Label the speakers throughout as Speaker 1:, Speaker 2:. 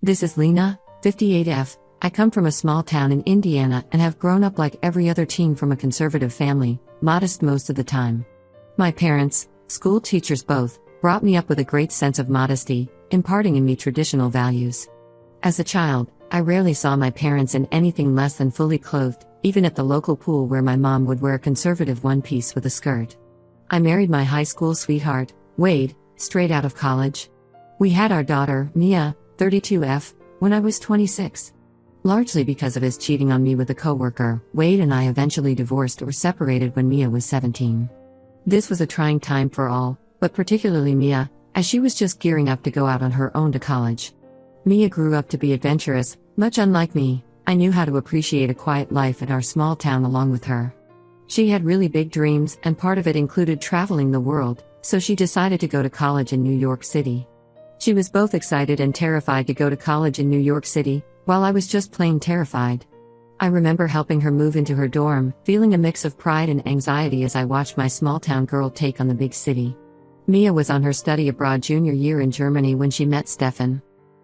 Speaker 1: This is Lena, 58F. I come from a small town in Indiana and have grown up like every other teen from a conservative family, modest most of the time. My parents, school teachers both, brought me up with a great sense of modesty, imparting in me traditional values. As a child, I rarely saw my parents in anything less than fully clothed, even at the local pool where my mom would wear a conservative one-piece with a skirt. I married my high school sweetheart, Wade, straight out of college. We had our daughter, Mia, 32F, when I was 26. Largely because of his cheating on me with a coworker, Wade and I eventually divorced or separated when Mia was 17. This was a trying time for all, but particularly Mia, as she was just gearing up to go out on her own to college. Mia grew up to be adventurous, much unlike me. I knew how to appreciate a quiet life in our small town along with her. She had really big dreams, and part of it included traveling the world, so she decided to go to college in New York City. She was both excited and terrified to go to college in New York City, while I was just plain terrified. I remember helping her move into her dorm, feeling a mix of pride and anxiety as I watched my small-town girl take on the big city. Mia was on her study abroad junior year in Germany when she met Stefan.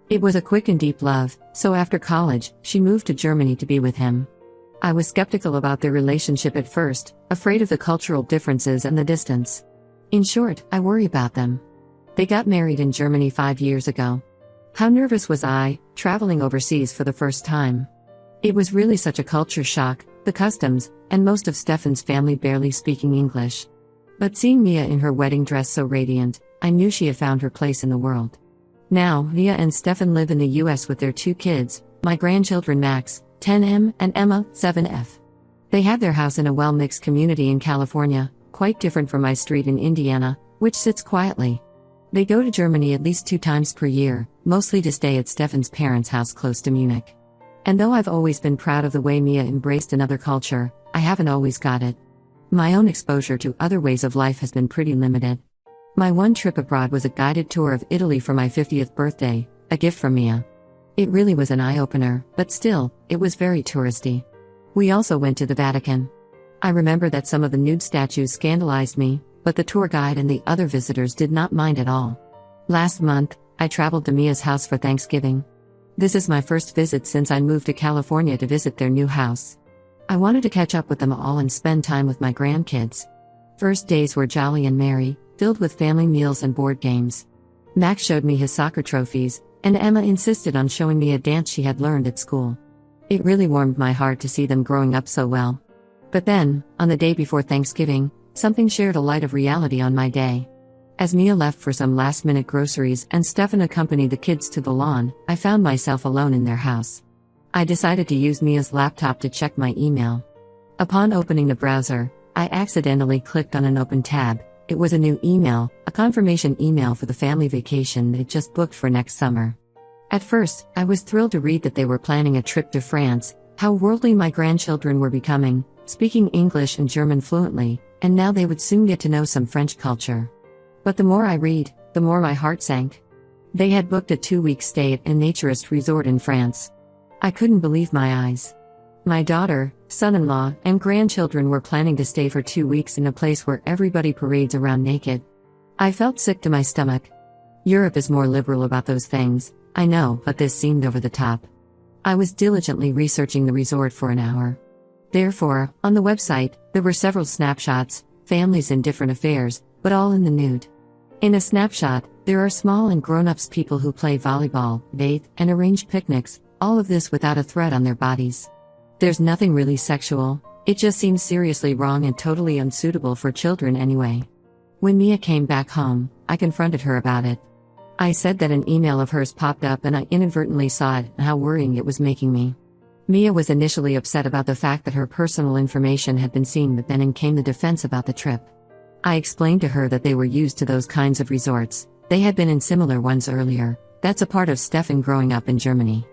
Speaker 1: It was a quick and deep love, so after college, she moved to Germany to be with him. I was skeptical about their relationship at first, afraid of the cultural differences and the distance. In short, I worry about them. They got married in Germany 5 years ago. How nervous was I, traveling overseas for the first time? It was really such a culture shock, the customs, and most of Stefan's family barely speaking English. But seeing Mia in her wedding dress so radiant, I knew she had found her place in the world. Now, Mia and Stefan live in the US with their 2 kids, my grandchildren Max, 10M, and Emma, 7F. They have their house in a well-mixed community in California, quite different from my street in Indiana, which sits quietly. They go to Germany at least 2 times per year, mostly to stay at Stefan's parents' house close to Munich. And though I've always been proud of the way Mia embraced another culture, I haven't always got it. My own exposure to other ways of life has been pretty limited. My one trip abroad was a guided tour of Italy for my 50th birthday, a gift from Mia. It really was an eye-opener, but still, it was very touristy. We also went to the Vatican. I remember that some of the nude statues scandalized me, but the tour guide and the other visitors did not mind at all. Last month, I traveled to Mia's house for Thanksgiving. This is my first visit since I moved to California to visit their new house. I wanted to catch up with them all and spend time with my grandkids. First days were jolly and merry, filled with family meals and board games. Max showed me his soccer trophies, and Emma insisted on showing me a dance she had learned at school. It really warmed my heart to see them growing up so well. But then, on the day before Thanksgiving, something shared a light of reality on my day. As Mia left for some last-minute groceries and Stefan accompanied the kids to the lawn, I found myself alone in their house. I decided to use Mia's laptop to check my email. Upon opening the browser, I accidentally clicked on an open tab. It was a new email, a confirmation email for the family vacation they'd just booked for next summer. At first, I was thrilled to read that they were planning a trip to France, how worldly my grandchildren were becoming, speaking English and German fluently, and now they would soon get to know some French culture. But the more I read, the more my heart sank. They had booked a 2-week stay at a naturist resort in France. I couldn't believe my eyes. My daughter, son-in-law, and grandchildren were planning to stay for 2 weeks in a place where everybody parades around naked. I felt sick to my stomach. Europe is more liberal about those things, I know, but this seemed over the top. I was diligently researching the resort for an hour. Therefore, on the website, there were several snapshots, families in different affairs, but all in the nude. In a snapshot, there are small and grown-ups people who play volleyball, bathe, and arrange picnics, all of this without a thread on their bodies. There's nothing really sexual, it just seems seriously wrong and totally unsuitable for children anyway. When Mia came back home, I confronted her about it. I said that an email of hers popped up and I inadvertently saw it and how worrying it was making me. Mia was initially upset about the fact that her personal information had been seen, but then in came the defense about the trip. I explained to her that they were used to those kinds of resorts, they had been in similar ones earlier, that's a part of Stefan growing up in Germany.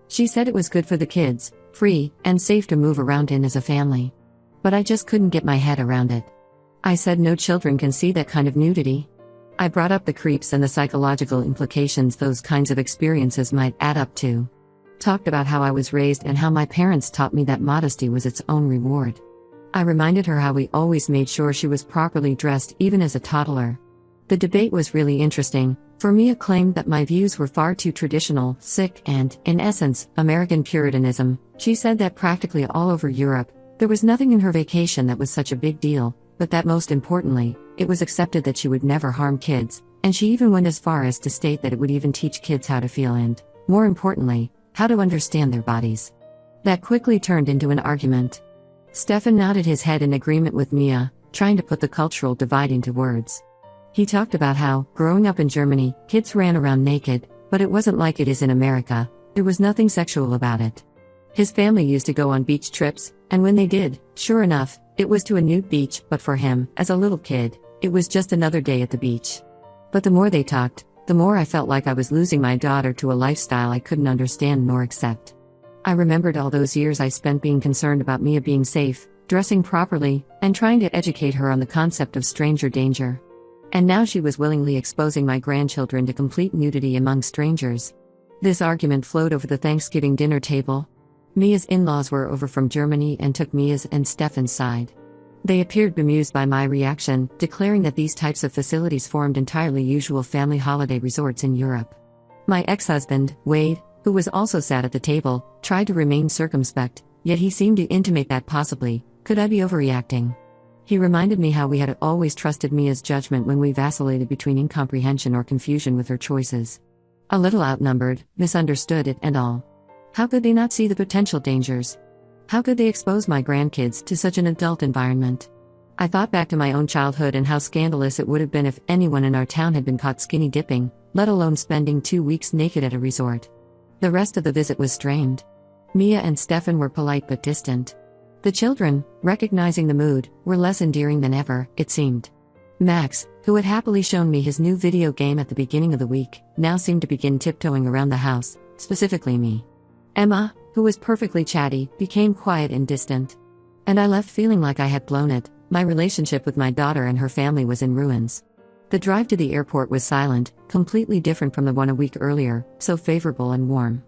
Speaker 1: She said it was good for the kids, free, and safe to move around in as a family. But I just couldn't get my head around it. I said no children can see that kind of nudity. I brought up the creeps and the psychological implications those kinds of experiences might add up to. Talked about how I was raised and how my parents taught me that modesty was its own reward. I reminded her how we always made sure she was properly dressed even as a toddler. The debate was really interesting, for Mia claimed that my views were far too traditional, sick, and, in essence, American Puritanism. She said that practically all over Europe, there was nothing in her vacation that was such a big deal, but that most importantly, it was accepted that she would never harm kids, and she even went as far as to state that it would even teach kids how to feel and, more importantly, how to understand their bodies. That quickly turned into an argument. Stefan nodded his head in agreement with Mia, trying to put the cultural divide into words. He talked about how, growing up in Germany, kids ran around naked, but it wasn't like it is in America. There was nothing sexual about it. His family used to go on beach trips, and when they did, sure enough, it was to a nude beach, but for him, as a little kid, it was just another day at the beach. But the more they talked, the more I felt like I was losing my daughter to a lifestyle I couldn't understand nor accept. I remembered all those years I spent being concerned about Mia being safe, dressing properly, and trying to educate her on the concept of stranger danger. And now she was willingly exposing my grandchildren to complete nudity among strangers. This argument flowed over the Thanksgiving dinner table. Mia's in-laws were over from Germany and took Mia's and Stefan's side. They appeared bemused by my reaction, declaring that these types of facilities formed entirely usual family holiday resorts in Europe. My ex-husband, Wade, who was also sat at the table, tried to remain circumspect, yet he seemed to intimate that possibly, could I be overreacting? He reminded me how we had always trusted Mia's judgment when we vacillated between incomprehension or confusion with her choices. A little outnumbered, misunderstood it and all. How could they not see the potential dangers? How could they expose my grandkids to such an adult environment? I thought back to my own childhood and how scandalous it would have been if anyone in our town had been caught skinny dipping, let alone spending 2 weeks naked at a resort. The rest of the visit was strained. Mia and Stefan were polite but distant. The children, recognizing the mood, were less endearing than ever, it seemed. Max, who had happily shown me his new video game at the beginning of the week, now seemed to begin tiptoeing around the house, specifically me. Emma, who was perfectly chatty, became quiet and distant. And I left feeling like I had blown it. My relationship with my daughter and her family was in ruins. The drive to the airport was silent, completely different from the one a week earlier, so favorable and warm.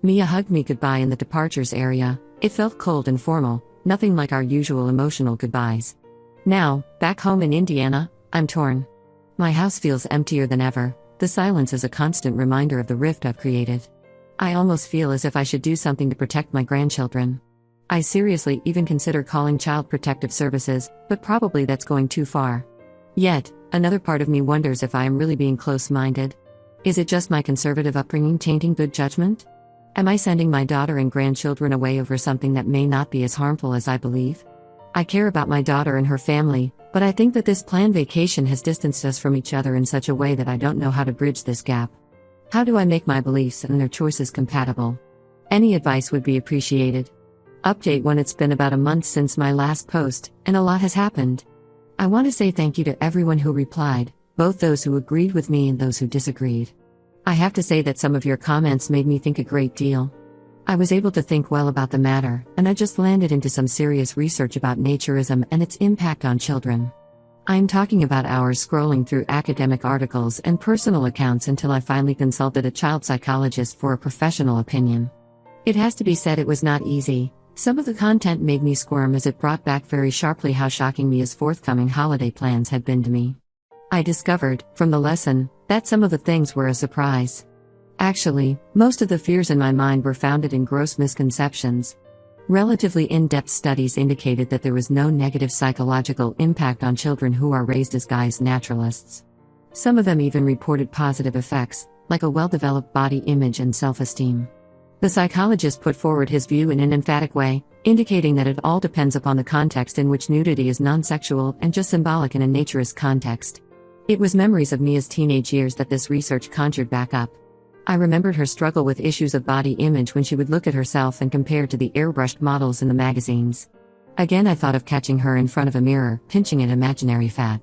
Speaker 1: Mia hugged me goodbye in the departures area. It felt cold and formal, nothing like our usual emotional goodbyes. Now, back home in Indiana, I'm torn. My house feels emptier than ever. The silence is a constant reminder of the rift I've created. I almost feel as if I should do something to protect my grandchildren. I seriously even consider calling Child Protective Services, but probably that's going too far. Yet, another part of me wonders if I am really being close-minded. Is it just my conservative upbringing tainting good judgment? Am I sending my daughter and grandchildren away over something that may not be as harmful as I believe? I care about my daughter and her family, but I think that this planned vacation has distanced us from each other in such a way that I don't know how to bridge this gap. How do I make my beliefs and their choices compatible? Any advice would be appreciated. Update when it's been about a month since my last post, and a lot has happened. I want to say thank you to everyone who replied, both those who agreed with me and those who disagreed. I have to say that some of your comments made me think a great deal. I was able to think well about the matter, and I just landed into some serious research about naturism and its impact on children. I'm talking about hours scrolling through academic articles and personal accounts until I finally consulted a child psychologist for a professional opinion. It has to be said it was not easy. Some of the content made me squirm as it brought back very sharply how shocking Mia's forthcoming holiday plans had been to me. I discovered, from the lesson, that some of the things were a surprise. Actually, most of the fears in my mind were founded in gross misconceptions. Relatively in-depth studies indicated that there was no negative psychological impact on children who are raised as guys naturalists. Some of them even reported positive effects, like a well-developed body image and self-esteem. The psychologist put forward his view in an emphatic way, indicating that it all depends upon the context in which nudity is non-sexual and just symbolic in a naturist context. It was memories of Mia's teenage years that this research conjured back up. I remembered her struggle with issues of body image when she would look at herself and compare to the airbrushed models in the magazines. Again, I thought of catching her in front of a mirror, pinching at imaginary fat.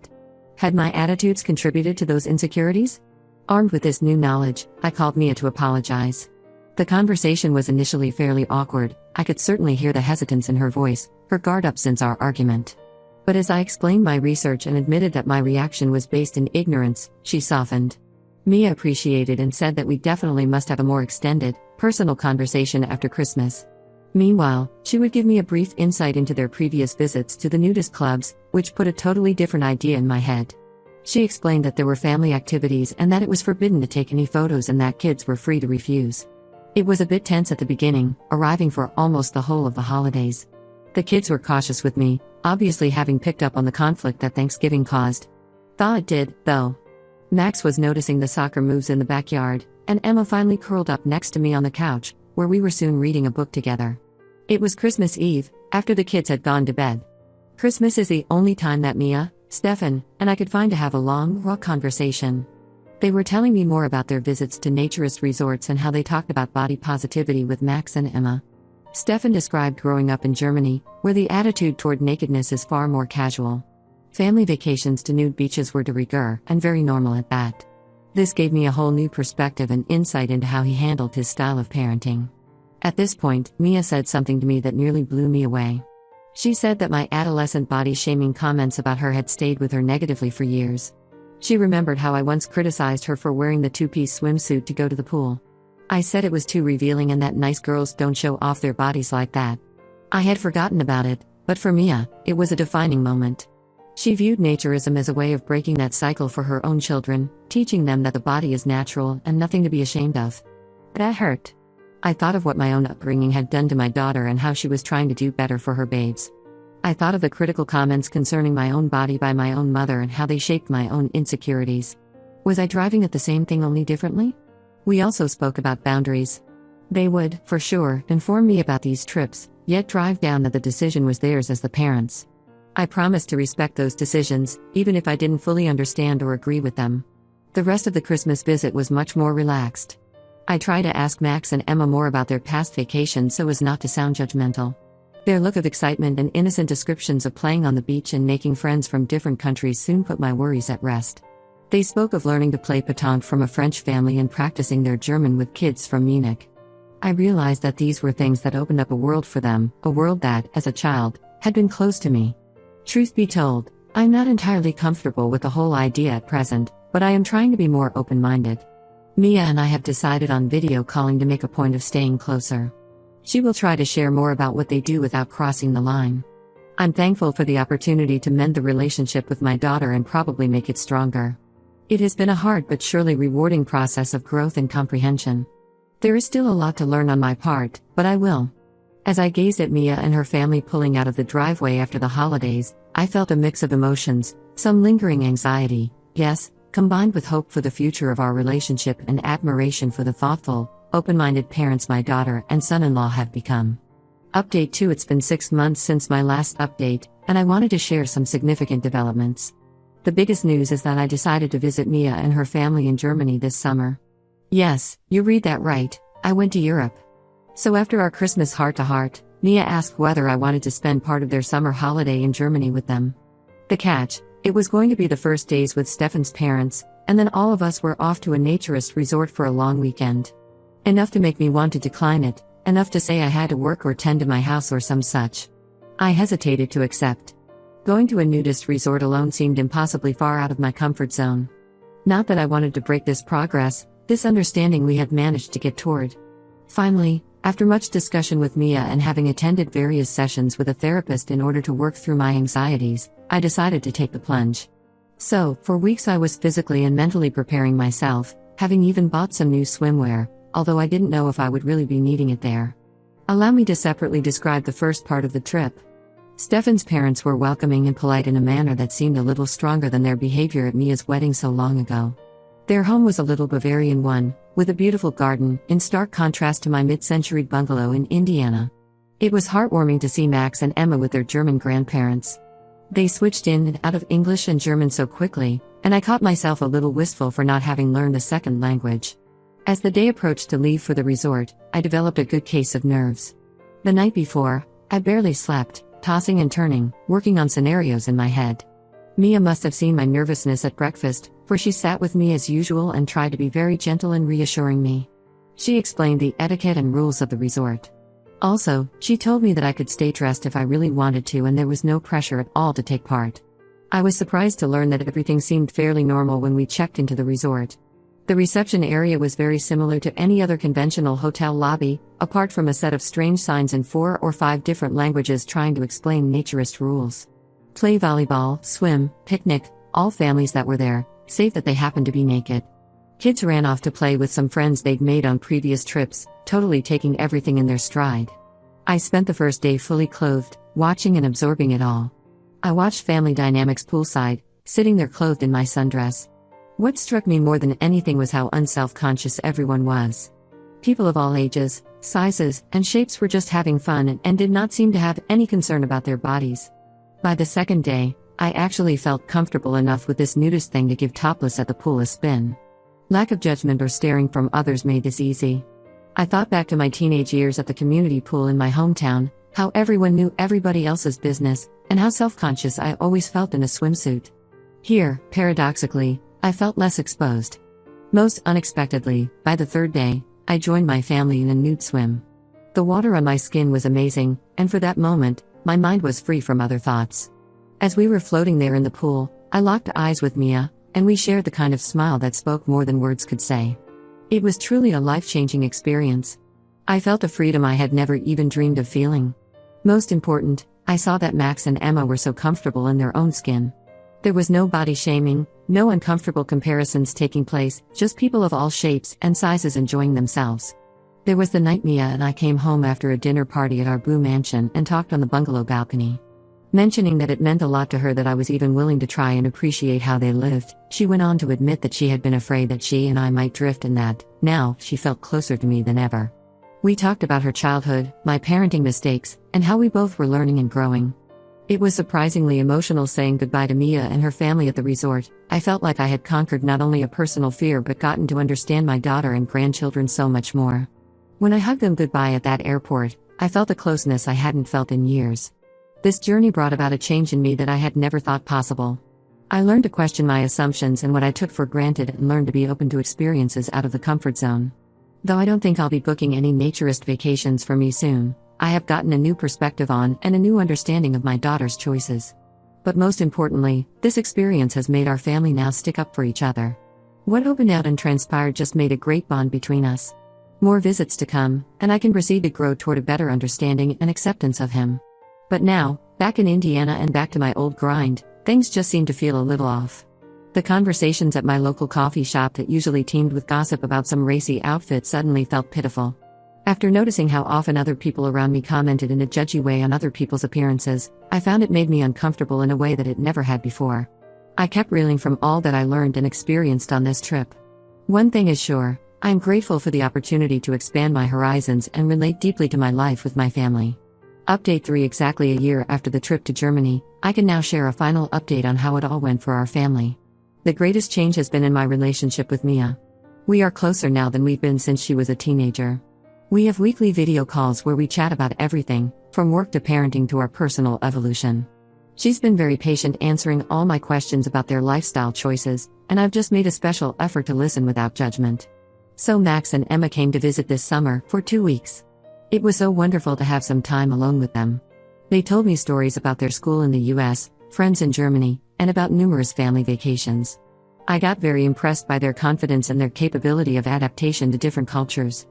Speaker 1: Had my attitudes contributed to those insecurities? Armed with this new knowledge, I called Mia to apologize. The conversation was initially fairly awkward. I could certainly hear the hesitance in her voice, her guard up since our argument. But as I explained my research and admitted that my reaction was based in ignorance, she softened. Mia appreciated and said that we definitely must have a more extended, personal conversation after Christmas. Meanwhile, she would give me a brief insight into their previous visits to the nudist clubs, which put a totally different idea in my head. She explained that there were family activities and that it was forbidden to take any photos and that kids were free to refuse. It was a bit tense at the beginning, arriving for almost the whole of the holidays. The kids were cautious with me, obviously having picked up on the conflict that Thanksgiving caused. Thought it did, though. Max was noticing the soccer moves in the backyard, and Emma finally curled up next to me on the couch, where we were soon reading a book together. It was Christmas Eve, after the kids had gone to bed. Christmas is the only time that Mia, Stefan, and I could find to have a long, raw conversation. They were telling me more about their visits to naturist resorts and how they talked about body positivity with Max and Emma. Stefan described growing up in Germany, where the attitude toward nakedness is far more casual. Family vacations to nude beaches were de rigueur, and very normal at that. This gave me a whole new perspective and insight into how he handled his style of parenting. At this point, Mia said something to me that nearly blew me away. She said that my adolescent body-shaming comments about her had stayed with her negatively for years. She remembered how I once criticized her for wearing the two-piece swimsuit to go to the pool. I said it was too revealing and that nice girls don't show off their bodies like that. I had forgotten about it, but for Mia, it was a defining moment. She viewed naturism as a way of breaking that cycle for her own children, teaching them that the body is natural and nothing to be ashamed of. That hurt. I thought of what my own upbringing had done to my daughter and how she was trying to do better for her babes. I thought of the critical comments concerning my own body by my own mother and how they shaped my own insecurities. Was I driving at the same thing only differently? We also spoke about boundaries. They would, for sure, inform me about these trips, yet drive down that the decision was theirs as the parents. I promised to respect those decisions, even if I didn't fully understand or agree with them. The rest of the Christmas visit was much more relaxed. I tried to ask Max and Emma more about their past vacations so as not to sound judgmental. Their look of excitement and innocent descriptions of playing on the beach and making friends from different countries soon put my worries at rest. They spoke of learning to play pétanque from a French family and practicing their German with kids from Munich. I realized that these were things that opened up a world for them, a world that, as a child, had been closed to me. Truth be told, I'm not entirely comfortable with the whole idea at present, but I am trying to be more open-minded. Mia and I have decided on video calling to make a point of staying closer. She will try to share more about what they do without crossing the line. I'm thankful for the opportunity to mend the relationship with my daughter and probably make it stronger. It has been a hard but surely rewarding process of growth and comprehension. There is still a lot to learn on my part, but I will. As I gazed at Mia and her family pulling out of the driveway after the holidays, I felt a mix of emotions, some lingering anxiety, yes, combined with hope for the future of our relationship and admiration for the thoughtful, open-minded parents my daughter and son-in-law have become. Update 2. It's been 6 months since my last update, and I wanted to share some significant developments. The biggest news is that I decided to visit Mia and her family in Germany this summer. Yes, you read that right, I went to Europe. So after our Christmas heart-to-heart, Mia asked whether I wanted to spend part of their summer holiday in Germany with them. The catch: it was going to be the first days with Stefan's parents, and then all of us were off to a naturist resort for a long weekend. Enough to make me want to decline it, enough to say I had to work or tend to my house or some such. I hesitated to accept. Going to a nudist resort alone seemed impossibly far out of my comfort zone. Not that I wanted to break this progress, this understanding we had managed to get toward. Finally, after much discussion with Mia and having attended various sessions with a therapist in order to work through my anxieties, I decided to take the plunge. So, for weeks I was physically and mentally preparing myself, having even bought some new swimwear, although I didn't know if I would really be needing it there. Allow me to separately describe the first part of the trip. Stefan's parents were welcoming and polite in a manner that seemed a little stronger than their behavior at Mia's wedding so long ago. Their home was a little Bavarian one, with a beautiful garden, in stark contrast to my mid-century bungalow in Indiana. It was heartwarming to see Max and Emma with their German grandparents. They switched in and out of English and German so quickly, and I caught myself a little wistful for not having learned a second language. As the day approached to leave for the resort, I developed a good case of nerves. The night before, I barely slept, tossing and turning, working on scenarios in my head. Mia must have seen my nervousness at breakfast, for she sat with me as usual and tried to be very gentle and reassuring me. She explained the etiquette and rules of the resort. Also, she told me that I could stay dressed if I really wanted to and there was no pressure at all to take part. I was surprised to learn that everything seemed fairly normal when we checked into the resort. The reception area was very similar to any other conventional hotel lobby, apart from a set of strange signs in 4 or 5 different languages trying to explain naturist rules. Play volleyball, swim, picnic, all families that were there, save that they happened to be naked. Kids ran off to play with some friends they'd made on previous trips, totally taking everything in their stride. I spent the first day fully clothed, watching and absorbing it all. I watched family dynamics poolside, sitting there clothed in my sundress. What struck me more than anything was how unself-conscious everyone was. People of all ages, sizes, and shapes were just having fun and did not seem to have any concern about their bodies. By the second day, I actually felt comfortable enough with this nudist thing to give topless at the pool a spin. Lack of judgment or staring from others made this easy. I thought back to my teenage years at the community pool in my hometown, how everyone knew everybody else's business, and how self-conscious I always felt in a swimsuit. Here, paradoxically, I felt less exposed. Most unexpectedly, by the third day, I joined my family in a nude swim. The water on my skin was amazing, and for that moment, my mind was free from other thoughts. As we were floating there in the pool, I locked eyes with Mia, and we shared the kind of smile that spoke more than words could say. It was truly a life-changing experience. I felt a freedom I had never even dreamed of feeling. Most important, I saw that Max and Emma were so comfortable in their own skin. There was no body shaming, no uncomfortable comparisons taking place, just people of all shapes and sizes enjoying themselves. There was the night Mia and I came home after a dinner party at our Blue Mansion and talked on the bungalow balcony. Mentioning that it meant a lot to her that I was even willing to try and appreciate how they lived, she went on to admit that she had been afraid that she and I might drift and that, now, she felt closer to me than ever. We talked about her childhood, my parenting mistakes, and how we both were learning and growing. It was surprisingly emotional saying goodbye to Mia and her family at the resort. I felt like I had conquered not only a personal fear but gotten to understand my daughter and grandchildren so much more. When I hugged them goodbye at that airport, I felt a closeness I hadn't felt in years. This journey brought about a change in me that I had never thought possible. I learned to question my assumptions and what I took for granted and learned to be open to experiences out of the comfort zone. Though I don't think I'll be booking any naturist vacations for me soon, I have gotten a new perspective on and a new understanding of my daughter's choices. But most importantly, this experience has made our family now stick up for each other. What opened out and transpired just made a great bond between us. More visits to come, and I can proceed to grow toward a better understanding and acceptance of him. But now, back in Indiana and back to my old grind, things just seem to feel a little off. The conversations at my local coffee shop that usually teemed with gossip about some racy outfit suddenly felt pitiful. After noticing how often other people around me commented in a judgy way on other people's appearances, I found it made me uncomfortable in a way that it never had before. I kept reeling from all that I learned and experienced on this trip. One thing is sure, I am grateful for the opportunity to expand my horizons and relate deeply to my life with my family. Update 3. Exactly a year after the trip to Germany, I can now share a final update on how it all went for our family. The greatest change has been in my relationship with Mia. We are closer now than we've been since she was a teenager. We have weekly video calls where we chat about everything, from work to parenting to our personal evolution. She's been very patient answering all my questions about their lifestyle choices, and I've just made a special effort to listen without judgment. So Max and Emma came to visit this summer, for 2 weeks. It was so wonderful to have some time alone with them. They told me stories about their school in the US, friends in Germany, and about numerous family vacations. I got very impressed by their confidence and their capability of adaptation to different cultures.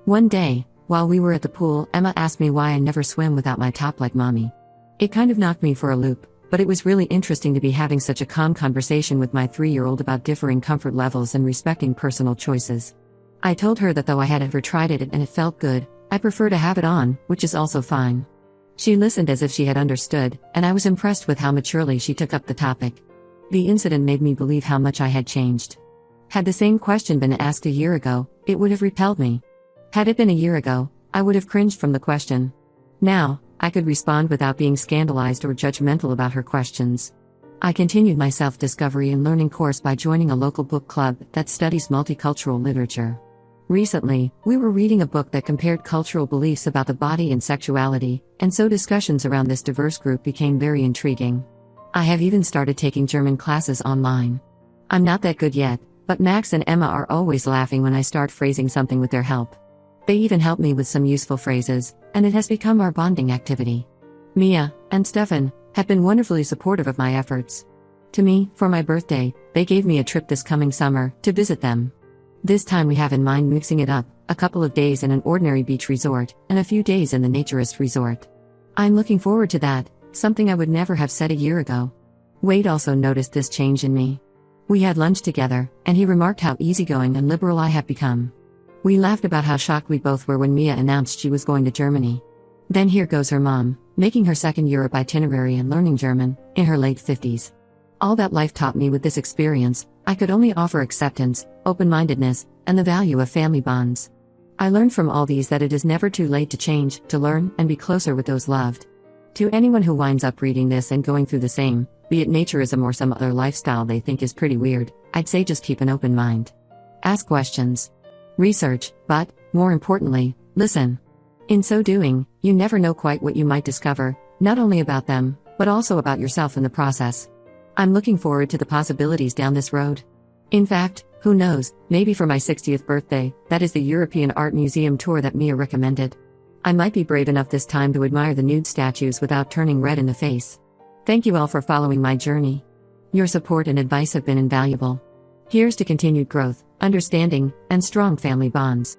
Speaker 1: One day, while we were at the pool, Emma asked me why I never swim without my top like mommy. It kind of knocked me for a loop, but it was really interesting to be having such a calm conversation with my 3-year-old about differing comfort levels and respecting personal choices. I told her that though I had ever tried it and it felt good, I prefer to have it on, which is also fine. She listened as if she had understood, and I was impressed with how maturely she took up the topic. The incident made me believe how much I had changed. Had the same question been asked a year ago, it would have repelled me. Had it been a year ago, I would have cringed from the question. Now, I could respond without being scandalized or judgmental about her questions. I continued my self-discovery and learning course by joining a local book club that studies multicultural literature. Recently, we were reading a book that compared cultural beliefs about the body and sexuality, and so discussions around this diverse group became very intriguing. I have even started taking German classes online. I'm not that good yet, but Max and Emma are always laughing when I start phrasing something with their help. They even help me with some useful phrases, and it has become our bonding activity. Mia and Stefan have been wonderfully supportive of my efforts. To me, for my birthday, they gave me a trip this coming summer to visit them. This time we have in mind mixing it up, a couple of days in an ordinary beach resort, and a few days in the naturist resort. I'm looking forward to that, something I would never have said a year ago. Wade also noticed this change in me. We had lunch together, and he remarked how easygoing and liberal I have become. We laughed about how shocked we both were when Mia announced she was going to Germany. Then here goes her mom, making her second Europe itinerary and learning German, in her late 50s. All that life taught me with this experience, I could only offer acceptance, open-mindedness, and the value of family bonds. I learned from all these that it is never too late to change, to learn, and be closer with those loved. To anyone who winds up reading this and going through the same, be it naturism or some other lifestyle they think is pretty weird, I'd say just keep an open mind. Ask questions. Research, but, more importantly, listen. In so doing, you never know quite what you might discover, not only about them, but also about yourself in the process. I'm looking forward to the possibilities down this road. In fact, who knows, maybe for my 60th birthday, that is the European Art Museum tour that Mia recommended. I might be brave enough this time to admire the nude statues without turning red in the face. Thank you all for following my journey. Your support and advice have been invaluable. Here's to continued growth, understanding, and strong family bonds.